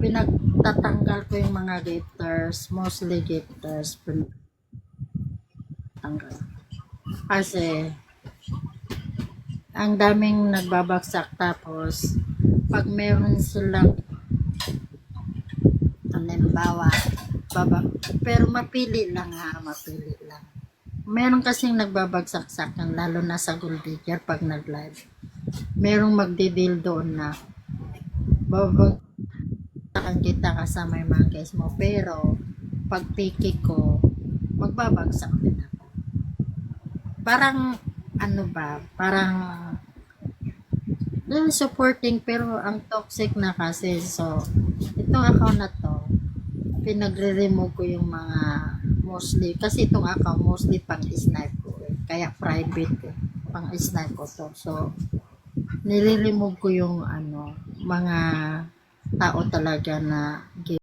pinagtatanggal ko yung mga gifters, mostly gifters, pinagtatanggal. Kasi, ang daming nagbabagsak tapos, pag meron silang, halimbawa, pero mapili lang ha, mapili lang. Meron kasing nagbabagsak sa akin, lalo na sa gold digger pag nag-live. Merong magdidil doon na babagsakan kita kasama yung mga guys mo. Pero, pag piki ko, magbabagsak din ako. Parang, ano ba, parang, supporting pero ang toxic na kasi. So, itong account na to, pinagre-remove ko yung mga mostly, kasi itong account mostly pang snipe ko eh. Kaya private eh. Pang snipe ko to. So, nire-remove ko yung ano, mga tao talaga na